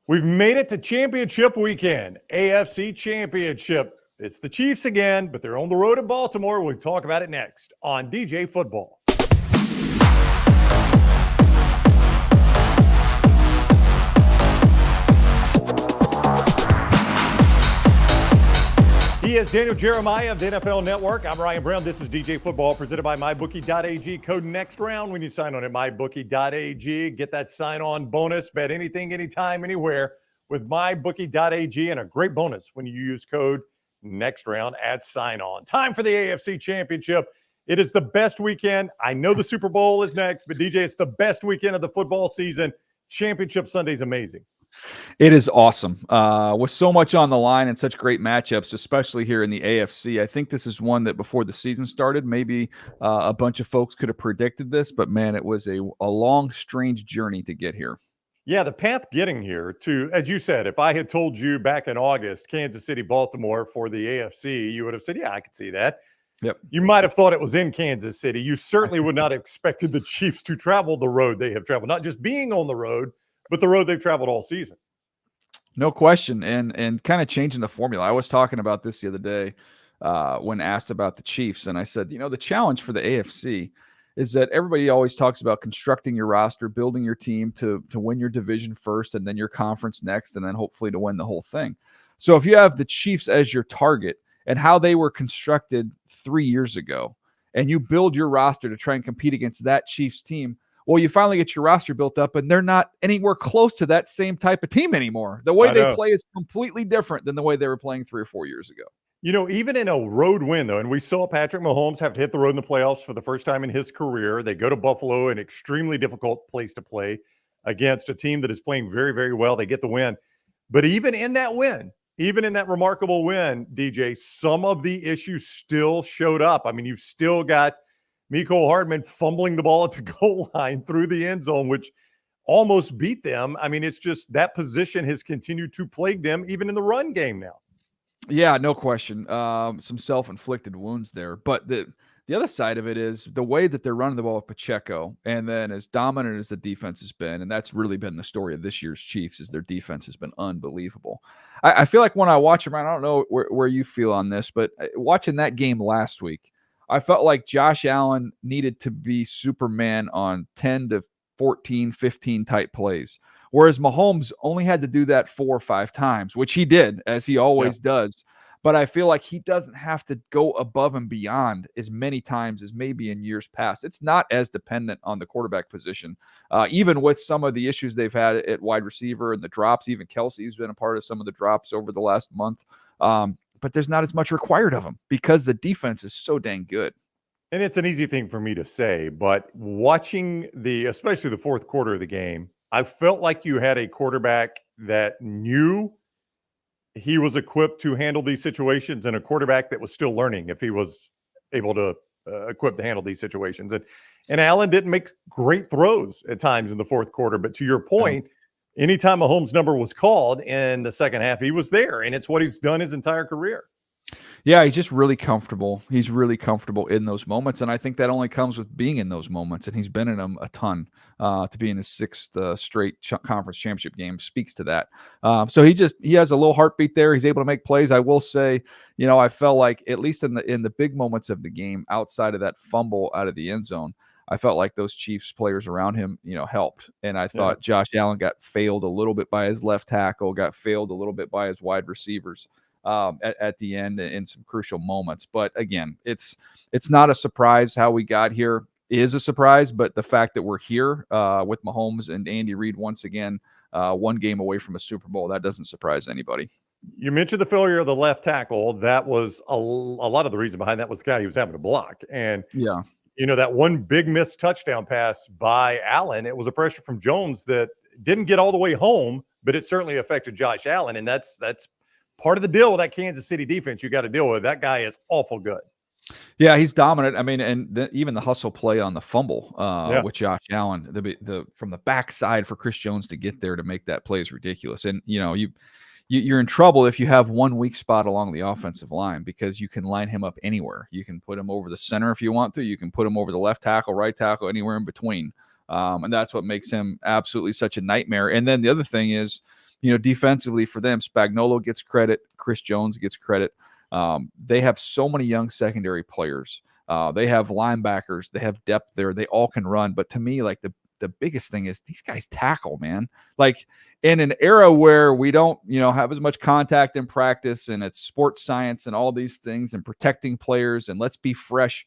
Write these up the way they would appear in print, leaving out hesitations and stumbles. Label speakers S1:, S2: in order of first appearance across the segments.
S1: We've made it to championship weekend, AFC championship. It's the Chiefs again, but they're on the road in Baltimore. We'll talk about it next on DJ Football. He is Daniel Jeremiah of the NFL Network. I'm Ryan Brown. This is DJ Football presented by MyBookie.ag. Code next round when you sign on at MyBookie.ag. Get that sign-on bonus. Bet anything, anytime, anywhere with MyBookie.ag. And a great bonus when you use code next round at sign-on. Time for the AFC Championship. It is the best weekend. I know the Super Bowl is next, but DJ, it's the best weekend of the football season. Championship Sunday is amazing.
S2: It is awesome. With so much on the line and such great matchups, especially here in the AFC, I think this is one that before the season started, maybe a bunch of folks could have predicted this, but man, it was a long, strange journey to get here.
S1: Yeah, the path getting here to, as you said, if I had told you back in August, Kansas City, Baltimore for the AFC, you would have said, yeah, I could see that.
S2: Yep.
S1: You might have thought it was in Kansas City. You certainly would not have expected the Chiefs to travel the road they have traveled, not just being on the road, but the road they've traveled all season.
S2: No question. And kind of changing the formula. I was talking about this the other day when asked about the Chiefs. And I said, the challenge for the AFC is that everybody always talks about constructing your roster, building your team to win your division first, and then your conference next, and then hopefully to win the whole thing. So if you have the Chiefs as your target and how they were constructed 3 years ago, and you build your roster to try and compete against that Chiefs team, well, you finally get your roster built up, and they're not anywhere close to that same type of team anymore. The way they play is completely different than the way they were playing 3 or 4 years ago.
S1: Even in a road win, though, and we saw Patrick Mahomes have to hit the road in the playoffs for the first time in his career. They go to Buffalo, an extremely difficult place to play against a team that is playing very, very well. They get the win. But even in that win, even in that remarkable win, DJ, some of the issues still showed up. I mean, you've still got Mecole Hardman fumbling the ball at the goal line through the end zone, which almost beat them. I mean, it's just that position has continued to plague them even in the run game now.
S2: Yeah, no question. Some self-inflicted wounds there. But the other side of it is the way that they're running the ball with Pacheco, and then as dominant as the defense has been, and that's really been the story of this year's Chiefs, is their defense has been unbelievable. I feel like when I watch them, I don't know where you feel on this, but watching that game last week, I felt like Josh Allen needed to be Superman on 10 to 14, 15 type plays, whereas Mahomes only had to do that 4 or 5 times, which he did, as he always does. But I feel like he doesn't have to go above and beyond as many times as maybe in years past. It's not as dependent on the quarterback position, even with some of the issues they've had at wide receiver and the drops. Even Kelsey's been a part of some of the drops over the last month. But there's not as much required of them because the defense is so dang good.
S1: And it's an easy thing for me to say, but watching especially the fourth quarter of the game, I felt like you had a quarterback that knew he was equipped to handle these situations and a quarterback that was still learning if he was able to equipped to handle these situations. And Allen didn't make great throws at times in the fourth quarter, but to your point, anytime Mahomes' number was called in the second half, he was there, and it's what he's done his entire career.
S2: Yeah, he's just really comfortable. He's really comfortable in those moments, and I think that only comes with being in those moments, and he's been in them a ton. To be in his 6th straight conference championship game speaks to that. So he has a little heartbeat there. He's able to make plays. I will say, I felt like at least in the big moments of the game, outside of that fumble out of the end zone, I felt like those Chiefs players around him, helped. And I thought Josh Allen got failed a little bit by his left tackle, got failed a little bit by his wide receivers at the end in some crucial moments. But again, it's not a surprise how we got here. It is a surprise, but the fact that we're here with Mahomes and Andy Reid once again, one game away from a Super Bowl, that doesn't surprise anybody.
S1: You mentioned the failure of the left tackle. That was a lot of the reason behind that was the guy he was having to block. And that one big missed touchdown pass by Allen, it was a pressure from Jones that didn't get all the way home, but it certainly affected Josh Allen. And that's part of the deal with that Kansas City defense you got to deal with. That guy is awful good.
S2: Yeah, he's dominant. I mean, and even the hustle play on the fumble with Josh Allen, the from the backside for Chris Jones to get there to make that play is ridiculous. And, you're in trouble if you have one weak spot along the offensive line because you can line him up anywhere. You can put him over the center if you want to. You can put him over the left tackle, right tackle, anywhere in between. And that's what makes him absolutely such a nightmare. And then the other thing is, defensively for them, Spagnuolo gets credit, Chris Jones gets credit. They have so many young secondary players. They have linebackers. They have depth there. They all can run. But to me, like the biggest thing is these guys tackle, man. Like in an era where we don't, have as much contact in practice, and it's sports science and all these things and protecting players and let's be fresh.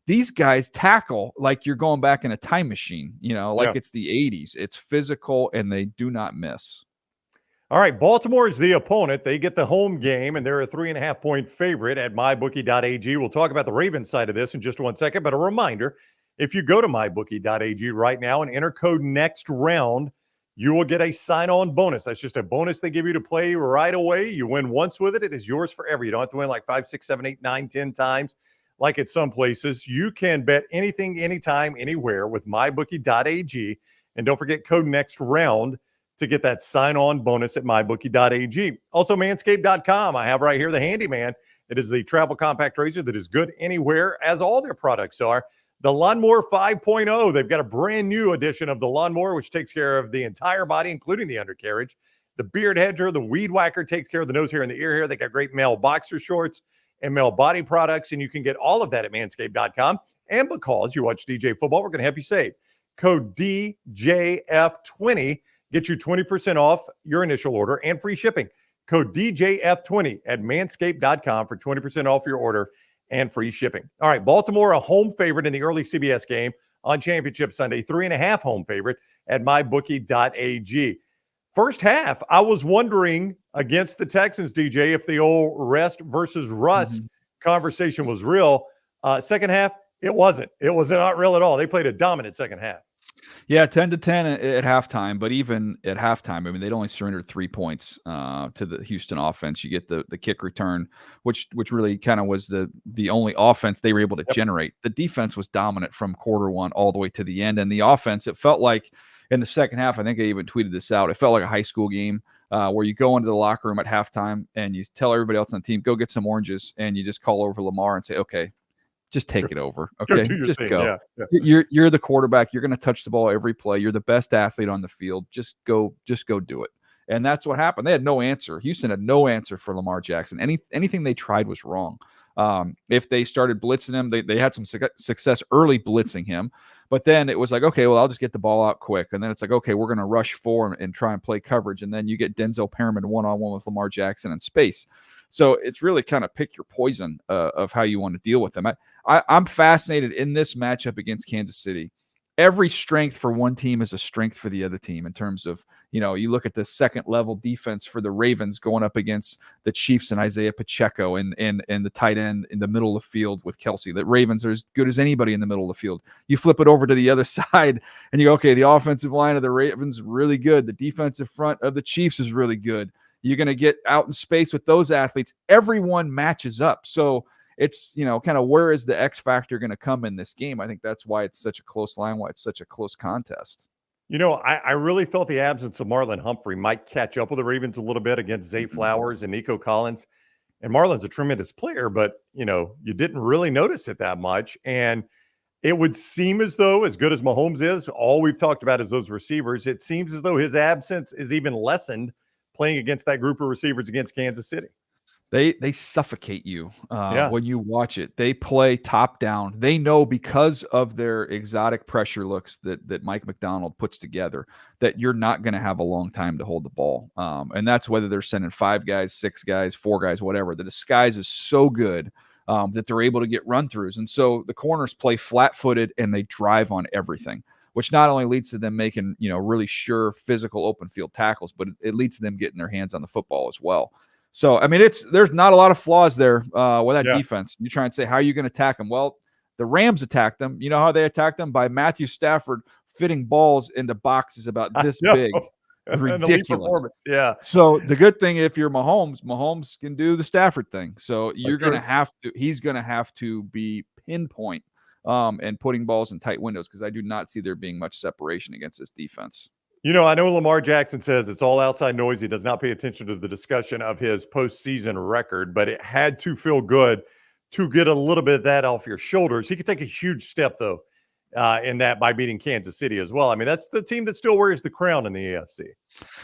S2: These guys tackle like you're going back in a time machine, like it's the 80s. It's physical and they do not miss.
S1: All right, Baltimore is the opponent. They get the home game, and they're a 3.5-point favorite at mybookie.ag. We'll talk about the Ravens side of this in just 1 second, but a reminder, if you go to mybookie.ag right now and enter code next round, you will get a sign-on bonus. That's just a bonus they give you to play right away. You win once with it. It is yours forever. You don't have to win like 5, 6, 7, 8, 9, 10 times like at some places. You can bet anything, anytime, anywhere with mybookie.ag. And don't forget code next round to get that sign-on bonus at mybookie.ag. Also, manscaped.com. I have right here the Handyman. It is the travel compact razor that is good anywhere, as all their products are. The Lawnmower 5.0. They've got a brand new edition of the Lawnmower, which takes care of the entire body, including the undercarriage. The Beard Hedger, the Weed Whacker, takes care of the nose hair and the ear hair. They got great male boxer shorts and male body products, and you can get all of that at manscaped.com. And because you watch DJ football, we're going to help you save. Code DJF20. Get you 20% off your initial order and free shipping. Code DJF20 at manscaped.com for 20% off your order and free shipping. All right, Baltimore, a home favorite in the early CBS game on Championship Sunday, 3.5 home favorite at mybookie.ag. First half, I was wondering against the Texans, DJ, if the old rest versus rust conversation was real. Second half, it wasn't. It was not real at all. They played a dominant second half.
S2: Yeah, 10-10 at halftime, but even at halftime, I mean, they'd only surrendered 3 points to the Houston offense. You get the kick return, which really kind of was the only offense they were able to generate. The defense was dominant from quarter one all the way to the end, and the offense, it felt like in the second half, I think I even tweeted this out, it felt like a high school game where you go into the locker room at halftime and you tell everybody else on the team, go get some oranges, and you just call over Lamar and say, okay, just take it over. Okay. Just go. Yeah. You're the quarterback. You're going to touch the ball every play. You're the best athlete on the field. Just go do it. And that's what happened. They had no answer. Houston had no answer for Lamar Jackson. Anything they tried was wrong. If they started blitzing him, they had some success early blitzing him, but then it was like, okay, well, I'll just get the ball out quick. And then it's like, okay, we're going to rush 4 and try and play coverage. And then you get Denzel Perriman one-on-one with Lamar Jackson in space. So it's really kind of pick your poison of how you want to deal with them. I'm fascinated in this matchup against Kansas City. Every strength for one team is a strength for the other team in terms of, you look at the second level defense for the Ravens going up against the Chiefs and Isaiah Pacheco and the tight end in the middle of the field with Kelsey. The Ravens are as good as anybody in the middle of the field. You flip it over to the other side and you go, okay, the offensive line of the Ravens is really good. The defensive front of the Chiefs is really good. You're going to get out in space with those athletes. Everyone matches up. So it's, kind of where is the X factor going to come in this game? I think that's why it's such a close line, why it's such a close contest.
S1: I really thought the absence of Marlon Humphrey might catch up with the Ravens a little bit against Zay Flowers and Nico Collins. And Marlon's a tremendous player, but, you didn't really notice it that much. And it would seem as though, as good as Mahomes is, all we've talked about is those receivers. It seems as though his absence is even lessened playing against that group of receivers against Kansas City.
S2: They suffocate you when you watch it. They play top down. They know because of their exotic pressure looks that Mike McDonald puts together that you're not going to have a long time to hold the ball. And that's whether they're sending 5 guys, 6 guys, 4 guys, whatever. The disguise is so good that they're able to get run-throughs. And so the corners play flat-footed and they drive on everything, which not only leads to them making, really sure physical open field tackles, but it leads to them getting their hands on the football as well. So, I mean, there's not a lot of flaws there with that defense. You try and say, how are you going to attack them? Well, the Rams attacked them. You know how they attacked them? By Matthew Stafford fitting balls into boxes about this big. Ridiculous.
S1: Yeah.
S2: So the good thing, if you're Mahomes can do the Stafford thing. So he's going to have to be pinpoint and putting balls in tight windows, because I do not see there being much separation against this defense.
S1: I know Lamar Jackson says it's all outside noise. He does not pay attention to the discussion of his postseason record, but it had to feel good to get a little bit of that off your shoulders. He could take a huge step, though, in that by beating Kansas City as well. I mean, that's the team that still wears the crown in the AFC.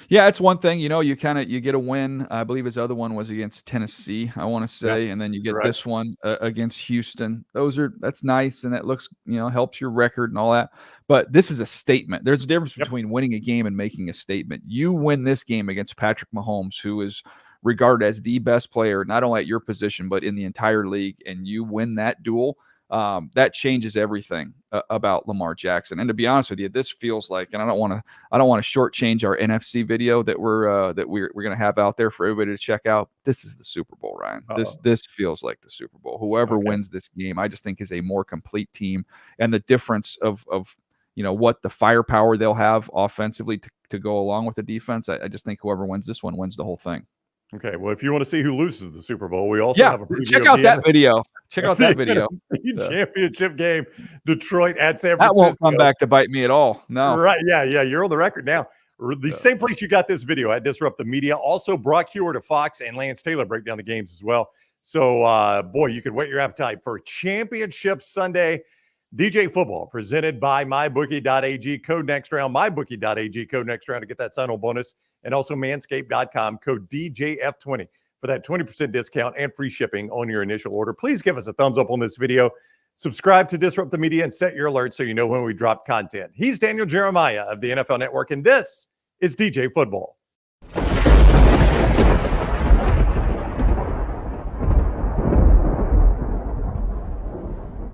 S2: Yeah, it's one thing, you get a win. I believe his other one was against Tennessee, I want to say, and then you get
S1: Right.
S2: this one against Houston. That's nice, and that looks, helps your record and all that. But this is a statement. There's a difference between winning a game and making a statement. You win this game against Patrick Mahomes, who is regarded as the best player, not only at your position, but in the entire league, and you win that duel. That changes everything about Lamar Jackson. And to be honest with you, this feels like, and I don't want to shortchange our NFC video that we're going to have out there for everybody to check out. This is the Super Bowl, Ryan. This feels like the Super Bowl. Whoever wins this game, I just think is a more complete team, and the difference of what the firepower they'll have offensively to go along with the defense. I just think whoever wins this one wins the whole thing.
S1: Okay, well, if you want to see who loses the Super Bowl, we also have a preview
S2: check out that video. Check out that video.
S1: Championship game, Detroit at San Francisco.
S2: That won't come back to bite me at all. No.
S1: Right? Yeah. You're on the record now. The same place you got this video at Disrupt the Media. Also, Brock Hewitt of Fox and Lance Taylor break down the games as well. So, boy, you could whet your appetite for Championship Sunday DJ football presented by MyBookie.ag. Code next round. MyBookie.ag. Code next round to get that sign-on bonus. And also Manscaped.com. Code DJF20 for that 20% discount and free shipping on your initial order. Please give us a thumbs up on this video. Subscribe to Disrupt the Media and set your alerts so you know when we drop content. He's Daniel Jeremiah of the NFL Network, and this is DJ Football.